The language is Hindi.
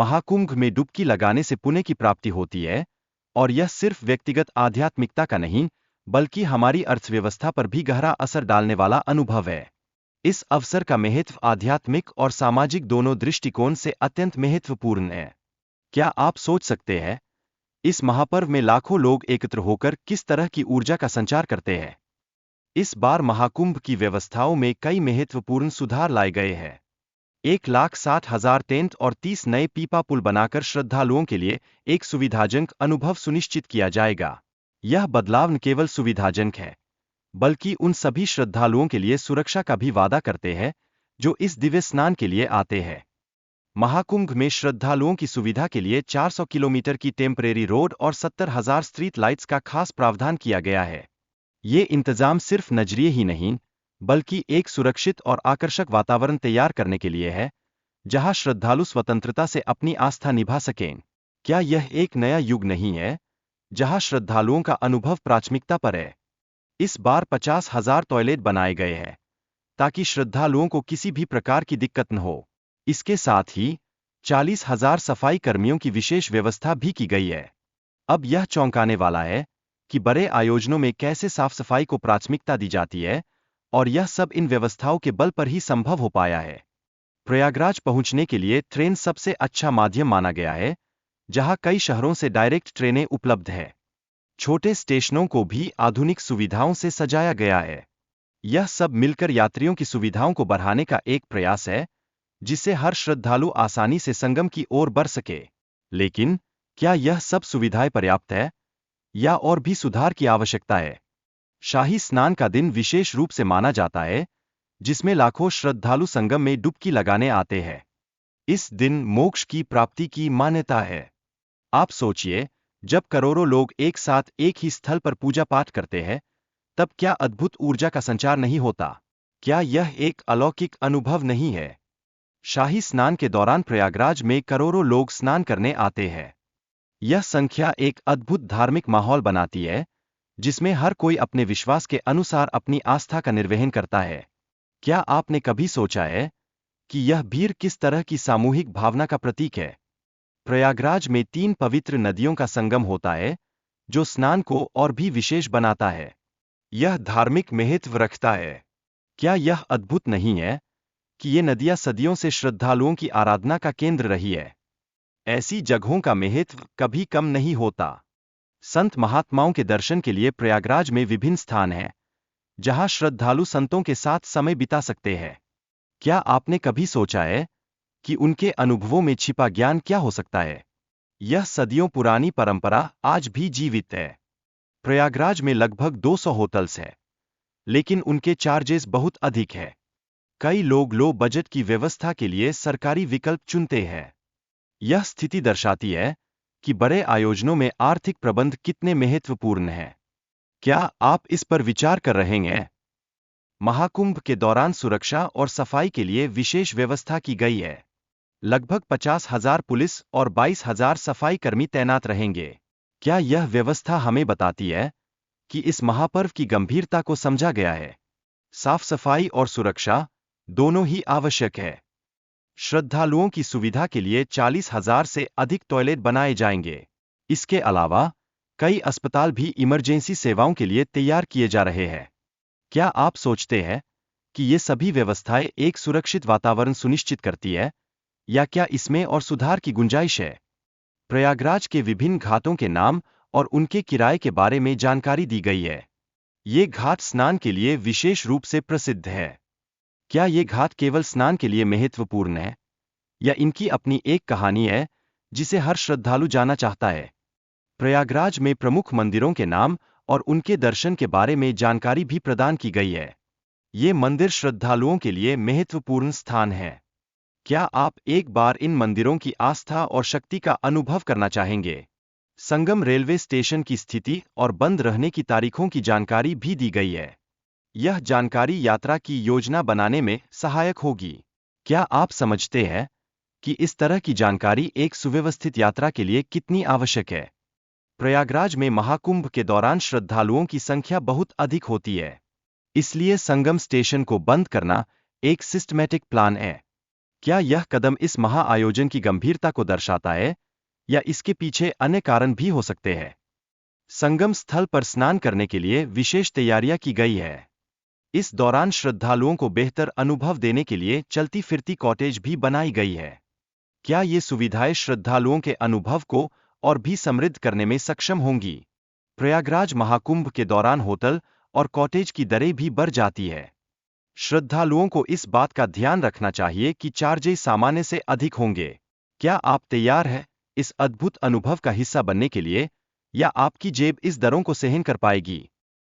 महाकुंभ में डुबकी लगाने से पुण्य की प्राप्ति होती है, और यह सिर्फ व्यक्तिगत आध्यात्मिकता का नहीं, बल्कि हमारी अर्थव्यवस्था पर भी गहरा असर डालने वाला अनुभव है। इस अवसर का महत्व आध्यात्मिक और सामाजिक दोनों दृष्टिकोण से अत्यंत महत्वपूर्ण है। क्या आप सोच सकते हैं, इस महापर्व में लाखों लोग एकत्र होकर किस तरह की ऊर्जा का संचार करते हैं? इस बार महाकुंभ की व्यवस्थाओं में कई महत्वपूर्ण सुधार लाए गए हैं। 1,60,000 टेंट और 30 नए पीपा पुल बनाकर श्रद्धालुओं के लिए एक सुविधाजनक अनुभव सुनिश्चित किया जाएगा। यह बदलाव न केवल सुविधाजनक है, बल्कि उन सभी श्रद्धालुओं के लिए सुरक्षा का भी वादा करते हैं जो इस दिव्य स्नान के लिए आते हैं। महाकुंभ में श्रद्धालुओं की सुविधा के लिए 400 किलोमीटर की टेम्परेरी रोड और 70,000 स्ट्रीट लाइट्स का खास प्रावधान किया गया है। ये इंतजाम सिर्फ नजरिए ही नहीं, बल्कि एक सुरक्षित और आकर्षक वातावरण तैयार करने के लिए है, जहां श्रद्धालु स्वतंत्रता से अपनी आस्था निभा सकें। क्या यह एक नया युग नहीं है, जहां श्रद्धालुओं का अनुभव प्राथमिकता पर है? इस बार 50,000 टॉयलेट बनाए गए हैं, ताकि श्रद्धालुओं को किसी भी प्रकार की दिक्कत न हो। इसके साथ ही 40,000 सफाई कर्मियों की विशेष व्यवस्था भी की गई है। अब यह चौंकाने वाला है कि बड़े आयोजनों में कैसे साफ सफाई को प्राथमिकता दी जाती है, और यह सब इन व्यवस्थाओं के बल पर ही संभव हो पाया है। प्रयागराज पहुंचने के लिए ट्रेन सबसे अच्छा माध्यम माना गया है, जहां कई शहरों से डायरेक्ट ट्रेनें उपलब्ध है। छोटे स्टेशनों को भी आधुनिक सुविधाओं से सजाया गया है। यह सब मिलकर यात्रियों की सुविधाओं को बढ़ाने का एक प्रयास है, जिससे हर श्रद्धालु आसानी से संगम की ओर बढ़ सके। लेकिन क्या यह सब सुविधाएं पर्याप्त है, या और भी सुधार की आवश्यकता है? शाही स्नान का दिन विशेष रूप से माना जाता है, जिसमें लाखों श्रद्धालु संगम में डुबकी लगाने आते हैं। इस दिन मोक्ष की प्राप्ति की मान्यता है। आप सोचिए, जब करोड़ों लोग एक साथ एक ही स्थल पर पूजा पाठ करते हैं, तब क्या अद्भुत ऊर्जा का संचार नहीं होता? क्या यह एक अलौकिक अनुभव नहीं है? शाही स्नान के दौरान प्रयागराज में करोड़ों लोग स्नान करने आते हैं। यह संख्या एक अद्भुत धार्मिक माहौल बनाती है, जिसमें हर कोई अपने विश्वास के अनुसार अपनी आस्था का निर्वहन करता है। क्या आपने कभी सोचा है कि यह भीड़ किस तरह की सामूहिक भावना का प्रतीक है? प्रयागराज में 3 पवित्र नदियों का संगम होता है, जो स्नान को और भी विशेष बनाता है। यह धार्मिक महत्व रखता है। क्या यह अद्भुत नहीं है कि ये नदियां सदियों से श्रद्धालुओं की आराधना का केंद्र रही है? ऐसी जगहों का महत्व कभी कम नहीं होता। संत महात्माओं के दर्शन के लिए प्रयागराज में विभिन्न स्थान हैं, जहां श्रद्धालु संतों के साथ समय बिता सकते हैं। क्या आपने कभी सोचा है कि उनके अनुभवों में छिपा ज्ञान क्या हो सकता है? यह सदियों पुरानी परंपरा आज भी जीवित है। प्रयागराज में लगभग 200 होटल्स हैं, लेकिन उनके चार्जेस बहुत अधिक है। कई लोग लो बजट की व्यवस्था के लिए सरकारी विकल्प चुनते हैं। यह स्थिति दर्शाती है कि बड़े आयोजनों में आर्थिक प्रबंध कितने महत्वपूर्ण हैं। क्या आप इस पर विचार कर रहे हैं? महाकुंभ के दौरान सुरक्षा और सफाई के लिए विशेष व्यवस्था की गई है। लगभग 50,000 पुलिस और 22,000 सफाई कर्मी तैनात रहेंगे। क्या यह व्यवस्था हमें बताती है कि इस महापर्व की गंभीरता को समझा गया है? साफ सफाई और सुरक्षा दोनों ही आवश्यक है। श्रद्धालुओं की सुविधा के लिए 40,000 से अधिक टॉयलेट बनाए जाएंगे। इसके अलावा कई अस्पताल भी इमरजेंसी सेवाओं के लिए तैयार किए जा रहे हैं। क्या आप सोचते हैं कि ये सभी व्यवस्थाएं एक सुरक्षित वातावरण सुनिश्चित करती है, या क्या इसमें और सुधार की गुंजाइश है? प्रयागराज के विभिन्न घाटों के नाम और उनके किराए के बारे में जानकारी दी गई है। ये घाट स्नान के लिए विशेष रूप से प्रसिद्ध है। क्या ये घाट केवल स्नान के लिए महत्वपूर्ण है, या इनकी अपनी एक कहानी है जिसे हर श्रद्धालु जानना चाहता है? प्रयागराज में प्रमुख मंदिरों के नाम और उनके दर्शन के बारे में जानकारी भी प्रदान की गई है। ये मंदिर श्रद्धालुओं के लिए महत्वपूर्ण स्थान है। क्या आप एक बार इन मंदिरों की आस्था और शक्ति का अनुभव करना चाहेंगे? संगम रेलवे स्टेशन की स्थिति और बंद रहने की तारीखों की जानकारी भी दी गई है। यह जानकारी यात्रा की योजना बनाने में सहायक होगी। क्या आप समझते हैं कि इस तरह की जानकारी एक सुव्यवस्थित यात्रा के लिए कितनी आवश्यक है? प्रयागराज में महाकुंभ के दौरान श्रद्धालुओं की संख्या बहुत अधिक होती है, इसलिए संगम स्टेशन को बंद करना एक सिस्टमैटिक प्लान है। क्या यह कदम इस महाआयोजन की गंभीरता को दर्शाता है, या इसके पीछे अन्य कारण भी हो सकते हैं? संगम स्थल पर स्नान करने के लिए विशेष तैयारियां की गई है। इस दौरान श्रद्धालुओं को बेहतर अनुभव देने के लिए चलती फिरती कॉटेज भी बनाई गई है। क्या ये सुविधाएं श्रद्धालुओं के अनुभव को और भी समृद्ध करने में सक्षम होंगी? प्रयागराज महाकुंभ के दौरान होटल और कॉटेज की दरें भी बढ़ जाती है। श्रद्धालुओं को इस बात का ध्यान रखना चाहिए कि चार्जेस सामान्य से अधिक होंगे। क्या आप तैयार हैं इस अद्भुत अनुभव का हिस्सा बनने के लिए, या आपकी जेब इस दरों को सहन कर पाएगी?